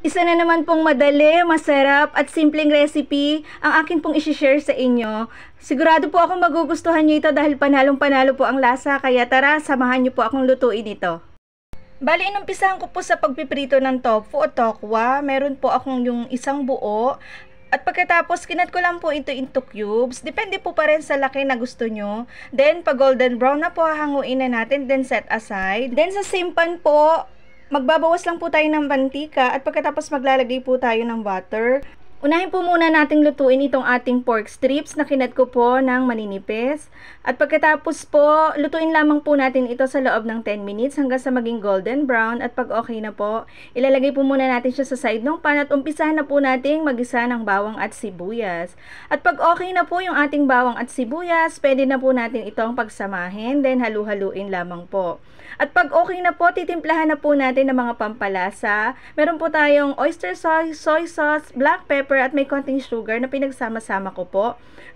Isa na naman pong madali, masarap at simpleng recipe ang akin pong isi-share sa inyo. Sigurado po akong magugustuhan nyo ito dahil panalong-panalo po ang lasa, kaya tara, samahan nyo po akong lutuin ito. Bali, inumpisahan ko po sa pagpiprito ng tofu o tokwa. Meron po akong yung isang buo. At pagkatapos, kinat ko lang po ito into cubes. Depende po pa rin sa laki na gusto nyo. Then, pag golden brown na po, hahanguin na natin. Then, set aside. Then, sa same pan po, magbabawas lang po tayo ng mantika. At pagkatapos, maglalagay po tayo ng butter. Unahin po muna nating lutuin itong ating pork strips na kinat ko po ng maninipis. At pagkatapos po, lutuin lamang po natin ito sa loob ng 10 minutes hanggang sa maging golden brown. At pag okay na po, ilalagay po muna natin siya sa side ng pan at umpisahan na po nating magisa ng bawang at sibuyas. At pag okay na po yung ating bawang at sibuyas, pwede na po natin itong pagsamahin, then halu-haluin lamang po. At pag okay na po, titimplahan na po natin ng mga pampalasa. Meron po tayong oyster sauce, soy sauce, black pepper at may konting sugar na pinagsama-sama ko po.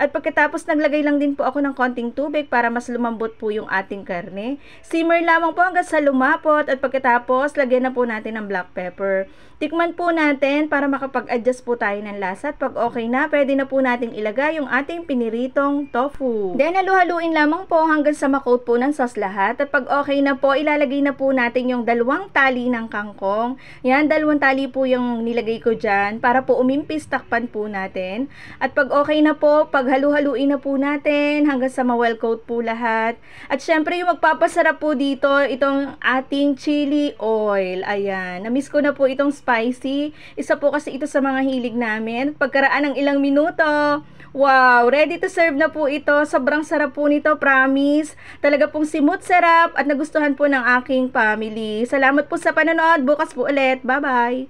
At pagkatapos naglagay lang din po ako ng konting tubig para mas lumambot po yung ating karne. Simmer lamang po hanggang sa lumapot at pagkatapos lagyan na po natin ng black pepper. Tikman po natin para makapag-adjust po tayo ng lasa at pag okay na, pwede na po nating ilagay yung ating piniritong tofu. Then halu-haluin lamang po hanggang sa makoat po ng sauce lahat at pag okay na po, ilalagay na po natin yung 2 tali ng kangkong. Yan, 2 tali po yung nilagay ko dyan para po umimpis, takpan po natin. At pag okay na po, pag halu-haluin na po natin hanggang sa ma-well coat po lahat. At syempre yung magpapasarap po dito, itong ating chili oil. Ayan, na-miss ko na po itong spicy. Isa po kasi ito sa mga hilig namin. Pagkaraan ng ilang minuto, wow, ready to serve na po ito. Sobrang sarap po nito, promise. Talaga pong simut sarap at nagustuhan po ng aking family. Salamat po sa panonood. Bukas po ulit. Bye-bye!